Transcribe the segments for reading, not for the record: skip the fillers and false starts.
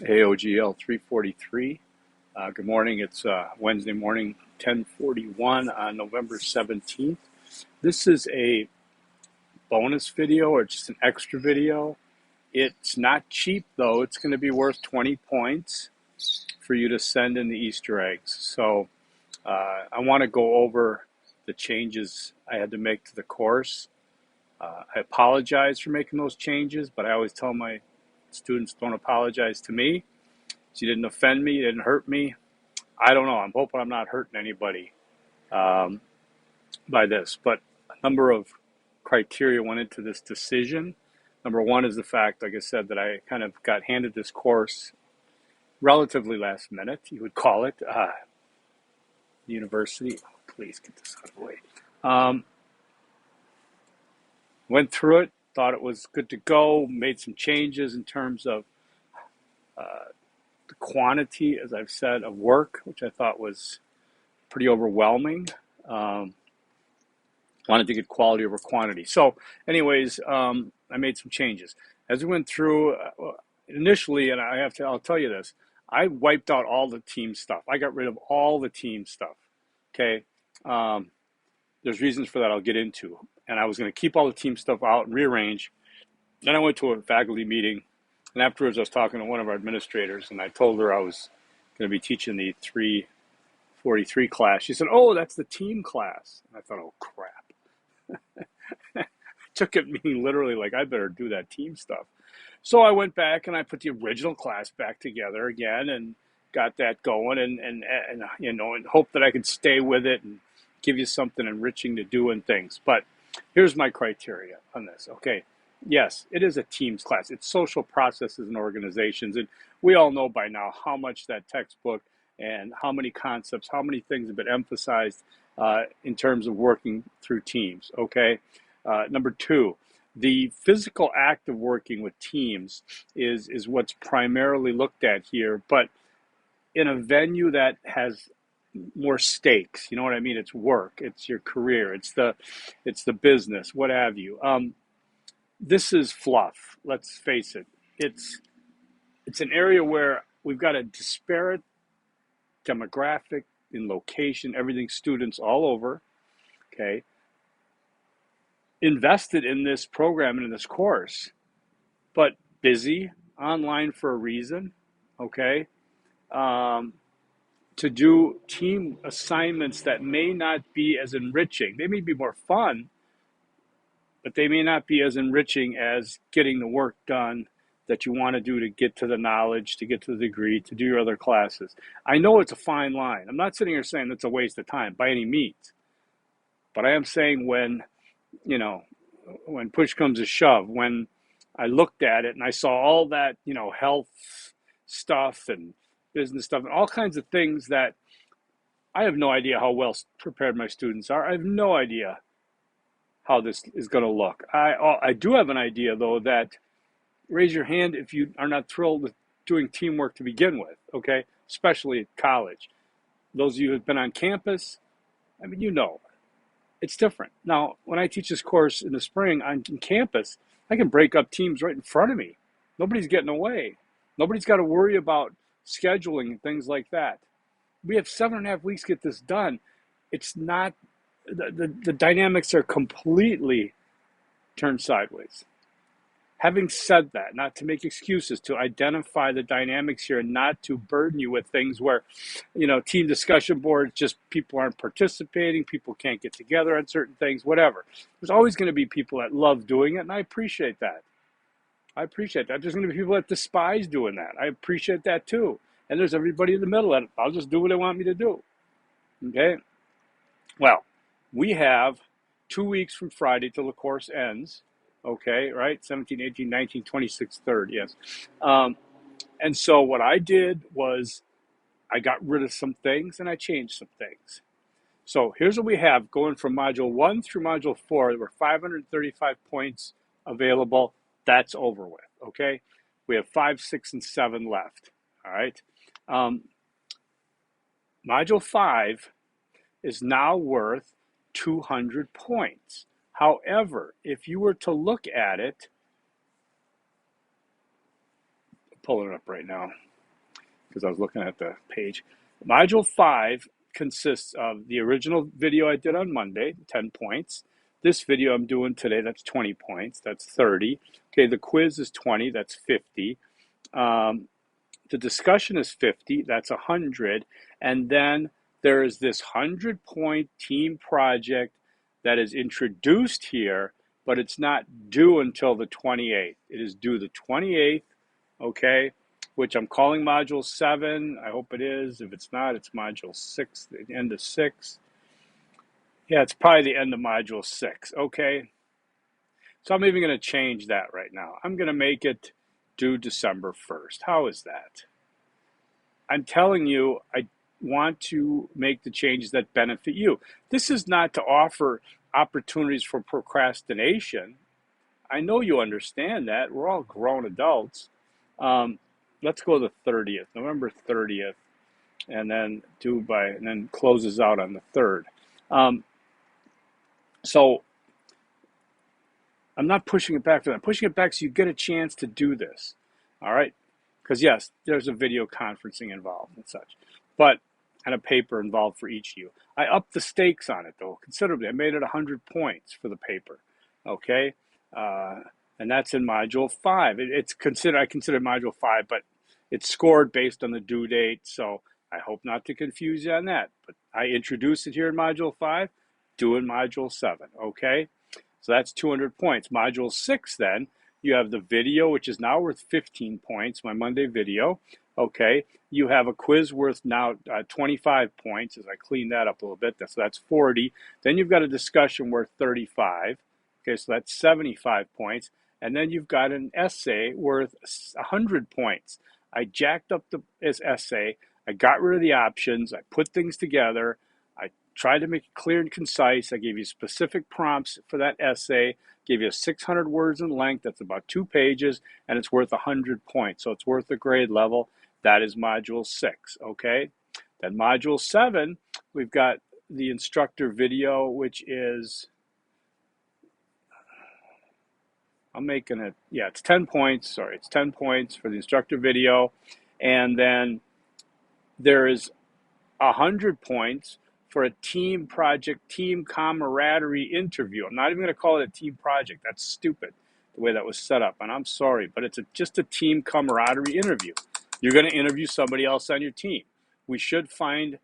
Hey, OGL 343. Good morning. It's Wednesday morning, 10:41 on November 17th. This is a bonus video or just an extra video. It's not cheap though. It's going to be worth 20 points for you to send in the Easter eggs. So I want to go over the changes I had to make to the course. I apologize for making those changes, but I always tell my students, don't apologize to me. So you didn't offend me, you didn't hurt me. I don't know. I'm hoping I'm not hurting anybody um, by this. But a number of criteria went into this decision. Number one is the fact, like I said, that I kind of got handed this course relatively last minute, you would call it. University, please get this out of the way. Um, Went through it, thought it was good to go, made some changes in terms of the quantity, as I've said, of work, which I thought was pretty overwhelming. Um, Wanted to get quality over quantity. So, anyways, I made some changes as we went through. Initially, and I'll tell you this: I wiped out all the team stuff. I got rid of all the team stuff. Okay, um, there's reasons for that I'll get into, and I was going to keep all the team stuff out and rearrange. Then I went to a faculty meeting, and afterwards I was talking to one of our administrators, and I told her I was going to be teaching the 343 class. She said, "Oh, that's the team class." And I thought, "Oh crap." Took it meaning literally like I better do that team stuff. So I went back and I put the original class back together again and got that going and and hope that I could stay with it and give you something enriching to do and things. But here's my criteria on this. Okay. Yes, it is a teams class. It's social processes and organizations. And we all know by now how much that textbook and how many concepts, how many things have been emphasized in terms of working through teams. Okay. Number two, the physical act of working with teams is what's primarily looked at here, but in a venue that has more stakes. You know what I mean? It's work, it's your career, it's the business, what have you. This is fluff. Let's face it. It's an area where we've got a disparate demographic in location, everything students all over. Okay, invested in this program and in this course, but busy online for a reason, okay? Um, to do team assignments that may not be as enriching. They may be more fun, but they may not be as enriching as getting the work done that you want to do to get to the knowledge, to get to the degree, to do your other classes. I know it's a fine line. I'm not sitting here saying that's a waste of time by any means, but I am saying you know, when push comes to shove, when I looked at it and I saw all that, health stuff and business stuff and all kinds of things that I have no idea how well prepared my students are. I have no idea how this is going to look. I do have an idea though that raise your hand if you are not thrilled with doing teamwork to begin with, okay? Especially at college. Those of you who've been on campus, I mean, it's different. Now, when I teach this course in the spring on campus, I can break up teams right in front of me. Nobody's getting away. Nobody's got to worry about scheduling and things like that. We have 7.5 weeks to get this done. It's not, the dynamics are completely turned sideways. Having said that, not to make excuses, to identify the dynamics here and not to burden you with things where, team discussion boards, just people aren't participating, people can't get together on certain things, whatever. There's always going to be people that love doing it, and I appreciate that. There's going to be people that despise doing that. I appreciate that too. And there's everybody in the middle that I'll just do what they want me to do. Okay? Well, we have 2 weeks from Friday till the course ends. Okay, right? 17, 18, 19, 26, 3rd, yes. And so what I did was I got rid of some things and I changed some things. So here's what we have going from Module 1 through Module 4. There were 535 points available. That's over with, okay? We have 5, 6, and 7 left, all right? Module 5 is now worth 200 points. However, if you were to look at it pulling it up right now because I was looking at the page. Module 5 consists of the original video I did on Monday, 10 points. This video I'm doing today, that's 20 points, that's 30. Okay, the quiz is 20, that's 50. The discussion is 50, that's 100. And then there is this 100-point team project that is introduced here, but it's not due until the 28th. It is due the 28th, okay, which I'm calling Module 7. I hope it is. If it's not, it's Module 6, the end of 6. Yeah, it's probably the end of Module 6, okay? So I'm even going to change that right now. I'm going to make it due December 1st. How is that? I'm telling you, I want to make the changes that benefit you. This is not to offer opportunities for procrastination. I know you understand that. We're all grown adults. Let's go to the 30th, November 30th, and then and then closes out on the 3rd. So I'm not pushing it back to that. I'm pushing it back so you get a chance to do this. All right? Because yes, there's a video conferencing involved and such, and a paper involved for each of you. I upped the stakes on it though considerably. I made it 100 points for the paper. Okay? And that's in Module 5. I consider Module 5, but it's scored based on the due date, so I hope not to confuse you on that. But I introduced it here in Module 5, due in Module 7, okay? So that's 200 points. Module 6 then, you have the video, which is now worth 15 points, my Monday video, okay? You have a quiz worth now 25 points, as I clean that up a little bit, so that's 40. Then you've got a discussion worth 35, okay, so that's 75 points. And then you've got an essay worth 100 points. I jacked up this essay. I got rid of the options. I put things together. I tried to make it clear and concise. I gave you specific prompts for that essay. Gave you 600 words in length. That's about 2 pages, and it's worth 100 points. So it's worth a grade level. That is Module 6, okay? Then Module 7, we've got the instructor video, which is... I'm making it, yeah, it's 10 points. Sorry, it's 10 points for the instructor video. And then there is 100 points for a team project, team camaraderie interview. I'm not even going to call it a team project. That's stupid, the way that was set up. And I'm sorry, but it's just a team camaraderie interview. You're going to interview somebody else on your team. We should find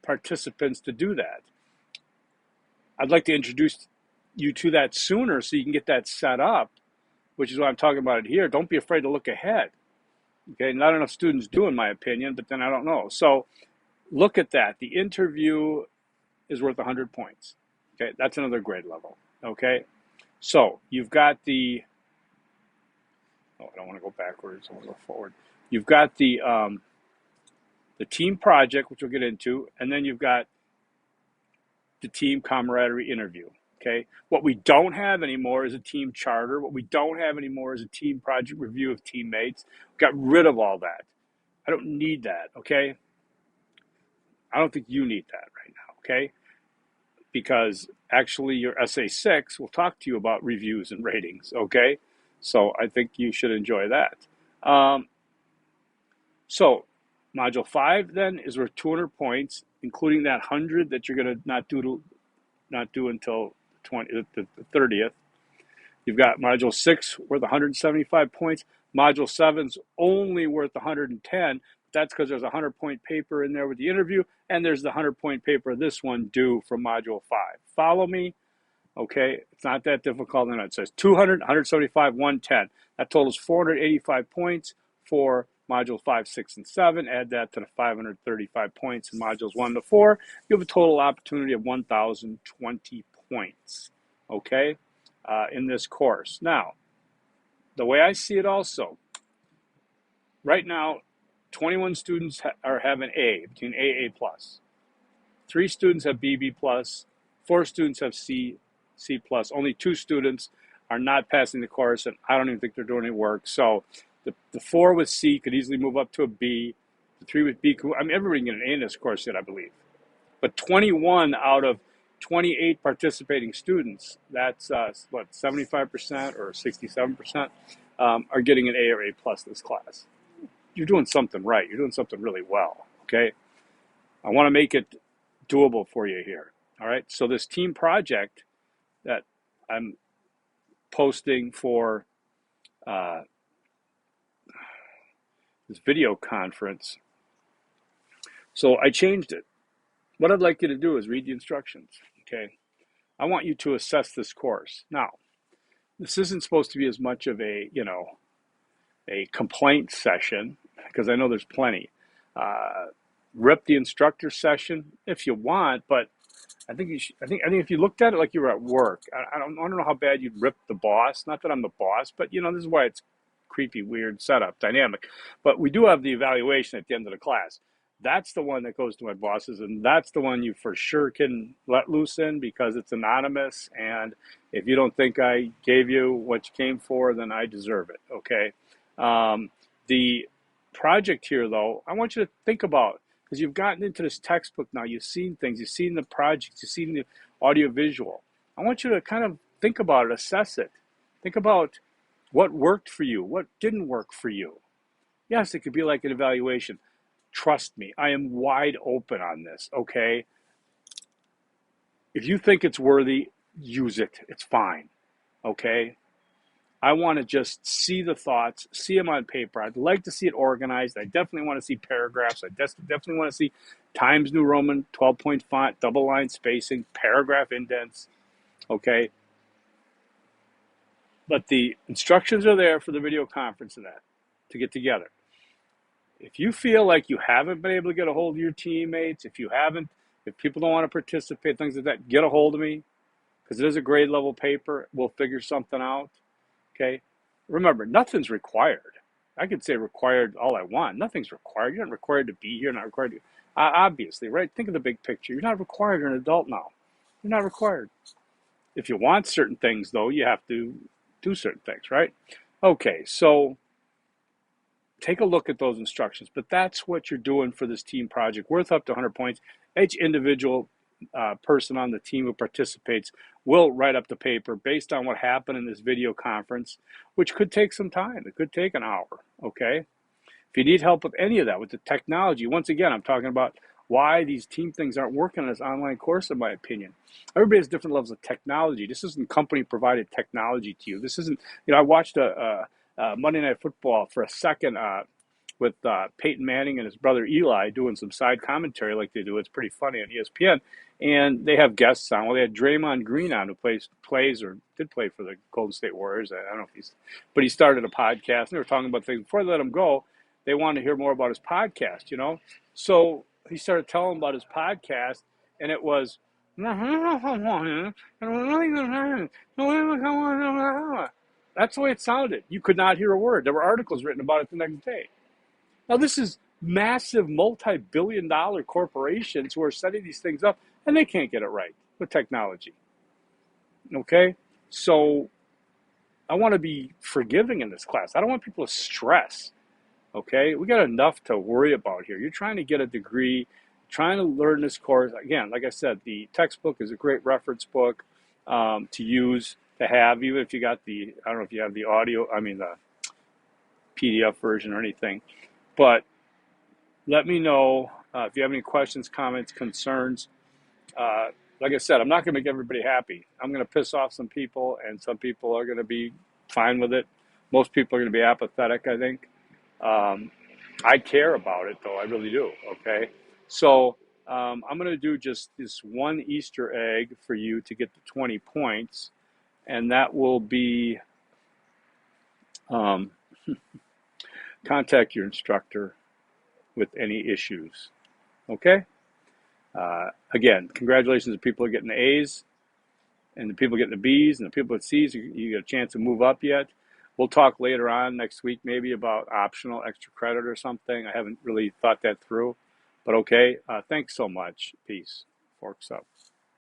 participants to do that. I'd like to introduce you to that sooner so you can get that set up, which is why I'm talking about it here. Don't be afraid to look ahead. Okay, not enough students do, in my opinion, but then I don't know. So look at that. The interview is worth 100 points. Okay, that's another grade level. Okay, so you've got I don't want to go backwards. I want to go forward. You've got the team project, which we'll get into, and then you've got the team camaraderie interview. Okay. What we don't have anymore is a team charter. What we don't have anymore is a team project review of teammates. Got rid of all that. I don't need that. Okay. I don't think you need that right now. Okay. Because actually your essay 6 will talk to you about reviews and ratings. Okay. So I think you should enjoy that. So Module 5 then is worth 200 points, including that 100 that you're going to not do until the 30th. You've got Module 6 worth 175 points. Module 7's only worth 110. That's because there's a 100-point paper in there with the interview, and there's the 100-point paper, this one due from Module 5. Follow me? Okay, it's not that difficult. And it says 200, 175, 110. That totals 485 points for Modules 5, 6, and 7. Add that to the 535 points in Modules 1 to 4. You have a total opportunity of 1,020 points, okay, in this course. Now, the way I see it also, right now, 21 students have an A, between A, A+. 3 students have B, B+. 4 students have C, C+. Only 2 students are not passing the course, and I don't even think they're doing any work. So the 4 with C could easily move up to a B. The 3 with B could, I mean, everybody can get an A in this course yet, I believe. But 21 out of 28 participating students, that's what, 75% or 67%? are getting an A or A plus this class. You're doing something right. You're doing something really well. Okay. I want to make it doable for you here. All right. So this team project that I'm posting for uh, this video conference. So I changed it. What I'd like you to do is read the instructions. Okay. I want you to assess this course. Now, this isn't supposed to be as much of a complaint session, because I know there's plenty. Uh, Rip the instructor session if you want, but I think you should, I think if you looked at it like you were at work, I don't know how bad you'd rip the boss. Not that I'm the boss, but this is why it's creepy, weird setup, dynamic. But we do have the evaluation at the end of the class. That's the one that goes to my bosses, and that's the one you for sure can let loose in because it's anonymous. And if you don't think I gave you what you came for, then I deserve it. Okay. The project here, though, I want you to think about, because you've gotten into this textbook now, you've seen things, you've seen the projects, you've seen the audio visual. I want you to kind of think about it, assess it. Think about what worked for you, what didn't work for you. Yes, it could be like an evaluation. Trust me, I am wide open on this, okay? If you think it's worthy, use it. It's fine, okay? I want to just see the thoughts, see them on paper. I'd like to see it organized. I definitely want to see paragraphs. I definitely want to see Times New Roman, 12-point font, double line spacing, paragraph indents, okay? But the instructions are there for the video conference of that, to get together. If you feel like you haven't been able to get a hold of your teammates, if people don't want to participate, things like that, get a hold of me, because it is a grade level paper. We'll figure something out. Okay. Remember, nothing's required. I could say required all I want. Nothing's required. You're not required to be here, not required to. Obviously, right? Think of the big picture. You're not required. You're an adult now. You're not required. If you want certain things, though, you have to do certain things, right? Okay, so take a look at those instructions. But that's what you're doing for this team project, worth up to 100 points. Each individual person on the team who participates will write up the paper based on what happened in this video conference, which could take some time. It could take an hour, okay? If you need help with any of that, with the technology, once again, I'm talking about why these team things aren't working in this online course, in my opinion. Everybody has different levels of technology. This isn't company-provided technology to you. This isn't, I watched a Monday Night Football for a second with Peyton Manning and his brother Eli doing some side commentary like they do. It's pretty funny on ESPN. And they have guests on. Well, they had Draymond Green on, who plays or did play for the Golden State Warriors. I don't know if but he started a podcast. And they were talking about things. Before they let him go, they wanted to hear more about his podcast, So he started telling about his podcast, and it was, that's the way it sounded. You could not hear a word. There were articles written about it the next day. Now, this is massive multi-billion-dollar corporations who are setting these things up, and they can't get it right with technology. Okay? So I want to be forgiving in this class. I don't want people to stress. Okay? We got enough to worry about here. You're trying to get a degree, trying to learn this course. Again, like I said, the textbook is a great reference book to use, to have, even if you got I don't know if you have the the PDF version or anything. But let me know if you have any questions, comments, concerns. Like I said, I'm not going to make everybody happy. I'm going to piss off some people, and some people are going to be fine with it. Most people are going to be apathetic, I think. I care about it, though. I really do, okay? So I'm going to do just this one Easter egg for you to get the 20 points, and that will be contact your instructor with any issues, okay? Again, congratulations to people getting the A's and the people getting the B's and the people with C's. You get a chance to move up yet. We'll talk later on next week maybe about optional extra credit or something. I haven't really thought that through, but okay. Thanks so much. Peace. Forks up.